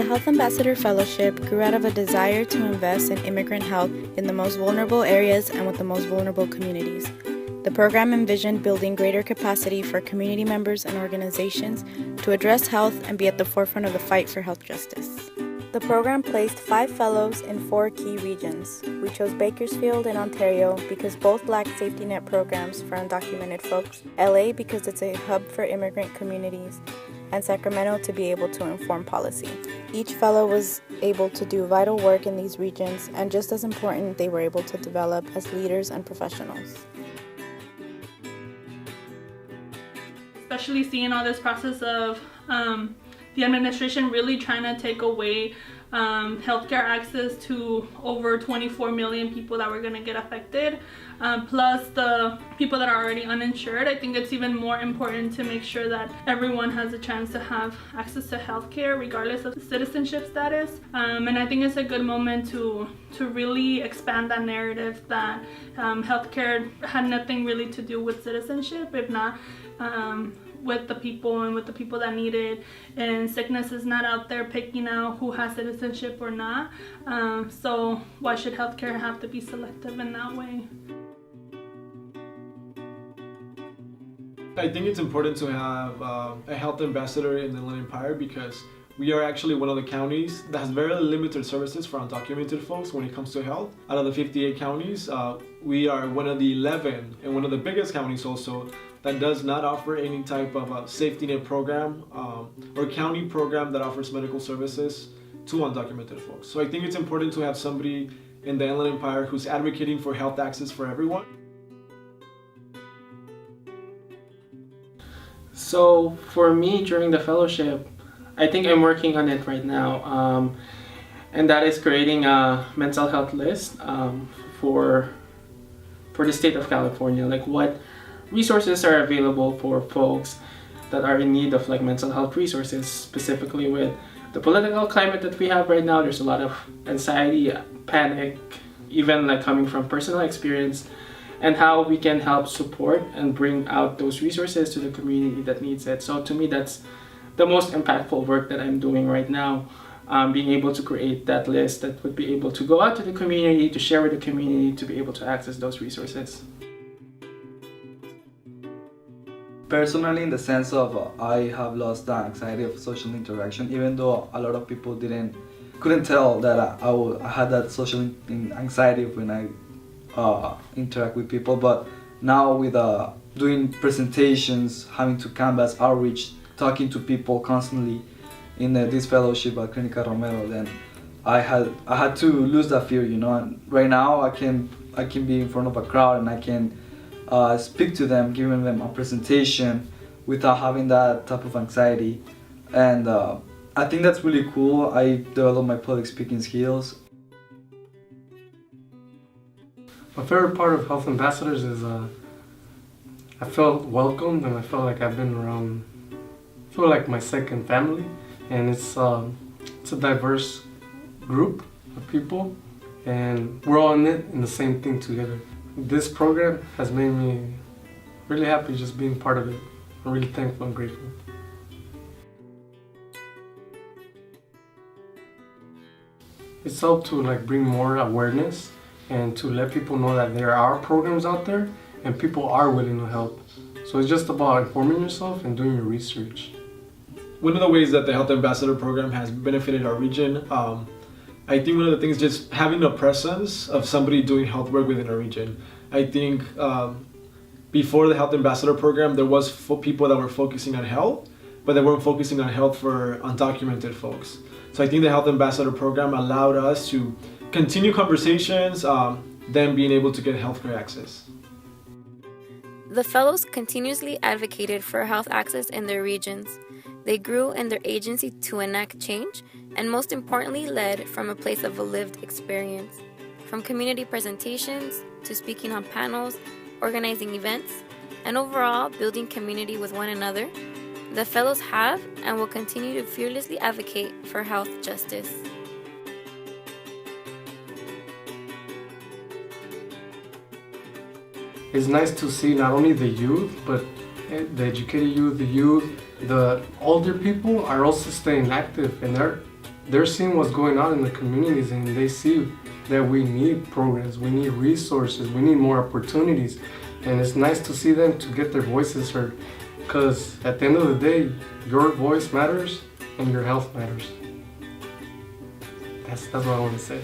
Health Ambassador Fellowship grew out of a desire to invest in immigrant health in the most vulnerable areas and with the most vulnerable communities. The program envisioned building greater capacity for community members and organizations to address health and be at the forefront of the fight for health justice. The program placed 5 fellows in 4 key regions. We chose Bakersfield in Ontario because both lack safety net programs for undocumented folks, LA because it's a hub for immigrant communities, and Sacramento to be able to inform policy. Each fellow was able to do vital work in these regions, and just as important, they were able to develop as leaders and professionals. Especially seeing all this process of the administration really trying to take away healthcare access to over 24 million people that were going to get affected, plus the people that are already uninsured. I think it's even more important to make sure that everyone has a chance to have access to healthcare regardless of citizenship status. And I think it's a good moment to really expand that narrative that healthcare had nothing really to do with citizenship, if not with the people and with the people that need it, and sickness is not out there picking out who has citizenship or not, so why should healthcare have to be selective in that way? I think it's important to have a health ambassador in the Inland Empire because we are actually one of the counties that has very limited services for undocumented folks when it comes to health. Out of the 58 counties, we are one of the 11 and one of the biggest counties also that does not offer any type of safety net program or county program that offers medical services to undocumented folks. So I think it's important to have somebody in the Inland Empire who's advocating for health access for everyone. So for me during the fellowship, I think I'm working on it right now, and that is creating a mental health list for the state of California, like what resources are available for folks that are in need of like mental health resources, specifically with the political climate that we have right now. There's a lot of anxiety, panic, even like coming from personal experience, and how we can help support and bring out those resources to the community that needs it. So to me, that's the most impactful work that I'm doing right now, being able to create that list that would be able to go out to the community, to share with the community, to be able to access those resources. Personally, in the sense of I have lost the anxiety of social interaction, even though a lot of people couldn't tell that I had that social anxiety when I interact with people. But now with doing presentations, having to canvas outreach, talking to people constantly in this fellowship at Clinica Romero, then I had to lose that fear, you know. And right now I can be in front of a crowd and I can speak to them, giving them a presentation without having that type of anxiety. And I think that's really cool. I developed my public speaking skills. My favorite part of Health Ambassadors is I felt welcomed and I felt like I've been around, I feel like my second family, and it's a diverse group of people and we're all in it in the same thing together. This program has made me really happy just being part of it. I'm really thankful and grateful. It's helped to like bring more awareness and to let people know that there are programs out there and people are willing to help. So it's just about informing yourself and doing your research. One of the ways that the Health Ambassador program has benefited our region, I think one of the things, just having the presence of somebody doing health work within our region. I think before the Health Ambassador program, there was people that were focusing on health, but they weren't focusing on health for undocumented folks. So I think the Health Ambassador program allowed us to continue conversations, then being able to get healthcare access. The fellows continuously advocated for health access in their regions. They grew in their agency to enact change, and most importantly, led from a place of a lived experience. From community presentations to speaking on panels, organizing events, and overall building community with one another, the fellows have and will continue to fearlessly advocate for health justice. It's nice to see not only the youth, but the educated youth, the older people are also staying active, and they're seeing what's going on in the communities, and they see that we need programs, we need resources, we need more opportunities, and it's nice to see them to get their voices heard, because at the end of the day, your voice matters and your health matters. That's what I want to say.